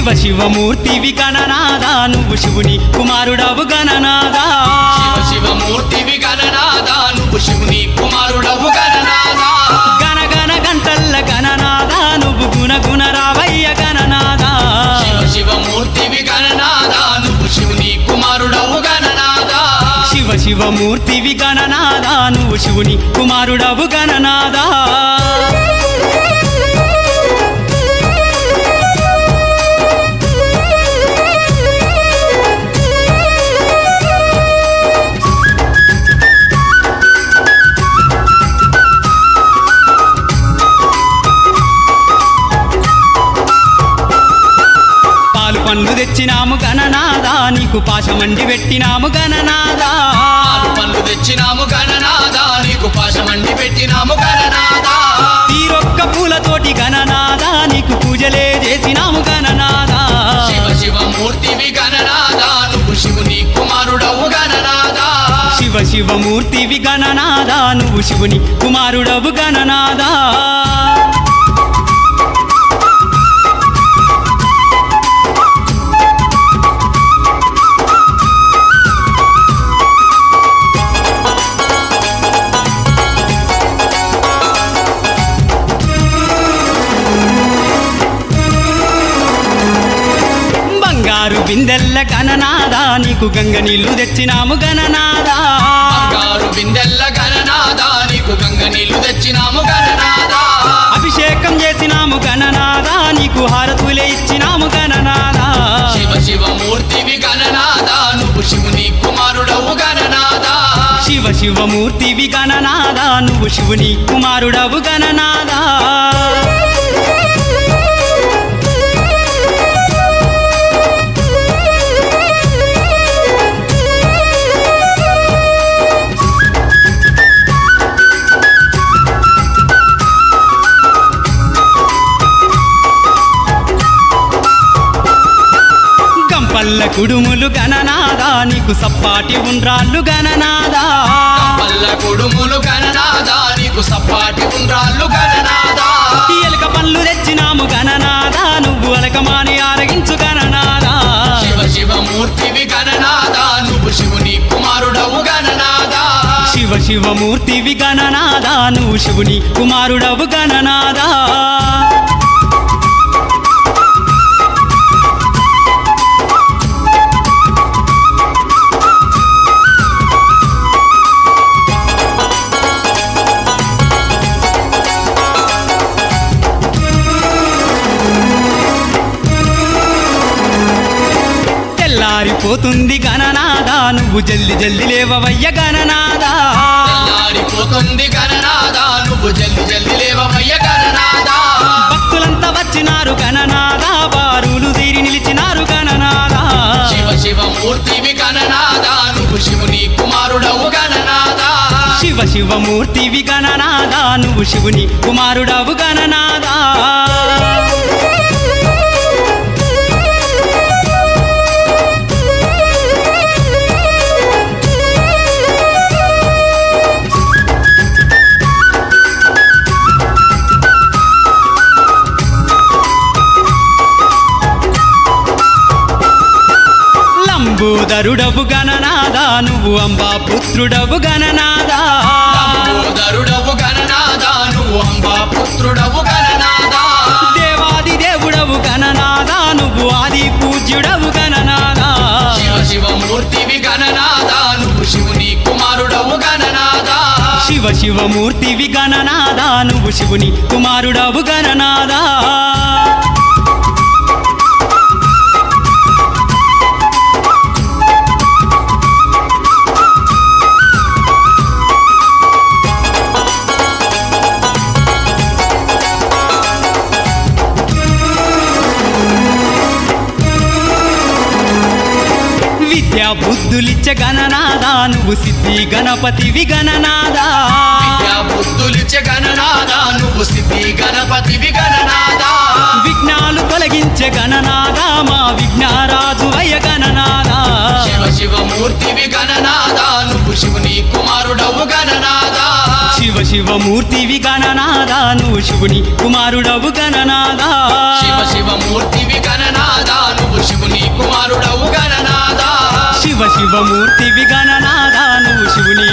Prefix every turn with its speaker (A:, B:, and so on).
A: శివ శివమూర్తివి గణనాదా నువ్వు శివుని కుమారుడవు గణనాదా
B: శివ శివమూర్తివి గణనాదా నువ్వు శివుని కుమారుడవు గణనాదా
A: గణ గణ గంటల్ల గణనాదా నువ్వు గుణ గుణ రావయ్య గణనాదా
B: శివ శివమూర్తివి గణనాదా నువ్వు శివుని కుమారుడవు గణనాదా
A: శివ శివమూర్తివి గణనాదా నువ్వు శివుని కుమారుడవు గణనాదా పండ్లు తెచ్చినాము గణనాదా నీకు పాశమండి పెట్టినాము గణనాదా
B: పండ్లు తెచ్చినాము గణనాదా నీకు పాశమండి పెట్టినాము గణనాదా
A: తీరొక్క పూలతోటి గణనాదా నీకు పూజలే చేసినాము గణనాదా
B: శివ శివమూర్తివి గణనాదా నువ్వు శివుని కుమారుడవు గణనాదా
A: శివ శివమూర్తివి గణనాదా నువ్వు శివుని కుమారుడవు గణనాదా బంగారు బిందెల్ల గణనాదా నీకు గంగ నీళ్లు తెచ్చినాము గణనాదా
B: బంగారు బిందెల్ల గణనాదా నీకు గంగ నీళ్లు తెచ్చినాము గణనాదా
A: అభిషేకం చేసినాము గణనాదా నీకు హారతులే ఇచ్చినాము గణనాదా
B: శివ శివమూర్తివి గణనాదా నువ్వు శివుని కుమారుడవు గణనాదా
A: శివ శివమూర్తివి గణనాదా నువ్వు శివుని కుమారుడవు గణనాదా పల్ల కుడుములు గణనాదా నీకు సప్పాటి ఉండ్రాళ్ళు గణనాదా
B: పల్ల కుడుములు గణనాదా నీకు సప్పాటి ఉండ్రాళ్ళు గణనాదా
A: ఎలుక పళ్ళు తెచ్చినాము గణనాదా నువ్వు అలకమాని ఆరగించు గణనాదా
B: శివ శివమూర్తివి గణనాదా నువ్వు శివుని కుమారుడవు గణనాదా
A: శివ శివమూర్తివి గణనాదా నువ్వు శివుని కుమారుడవు గణనాదా తెల్లారిపోతుంది గణనాదా నువ్వు జల్ది జల్ది లేవవయ్య గణనాదా
B: తెల్లారిపోతుంది గణనాదా నువ్వు జల్ది జల్ది లేవవయ్య గణనాదా
A: భక్తులంతా వచ్చినారు గణనాదా బారులు తీరి నిలిచినారు గణనాదా
B: శివ శివమూర్తివి గణనాదా నువ్వు శివుని కుమారుడవు గణనాదా
A: శివ శివమూర్తివి గణనాదా నువ్వు శివుని కుమారుడవు గణనాదా లంబోదరుడవు గణనాదా నువ్వు అంబా పుత్రుడవు గణనాదా
B: లంబోదరుడవు గణనాదా నువ్వు అంబా పుత్రుడవు గణనాదా
A: దేవాది దేవుడవు గణనాదా నువ్వు ఆది పూజ్యుడవు గణనాదా
B: శివ శివమూర్తివి గణనాదా నువ్వు శివుని కుమారుడవు గణనాదా
A: శివ శివమూర్తివి గణనాదా నువ్వు శివుని కుమారుడవు గణనాదా విద్యా బుద్ధులిచ్చే గణనాదా నువ్వు సిద్ధి గణపతివి గణనాదా
B: విద్యా బుద్ధులిచ్చే గణనాదా నువ్వు సిద్ధి గణపతివి గణనాదా
A: విఘ్నాలు తొలగించే గణనాదా మా విఘ్నారాజు అయ్య గణనాదా
B: శివ శివమూర్తివి గణనాదా నువ్వు శివుని కుమారుడవు గణనాదా
A: శివ శివమూర్తివి గణనాదా నువ్వు శివుని కుమారుడవు గణనాదా
B: శివ శివమూర్తివి గణనాదా నువ్వు శివుని కుమారుడవు గణనాదా
A: శివ శివమూర్తివి గణనాదా నువ్వు శివుని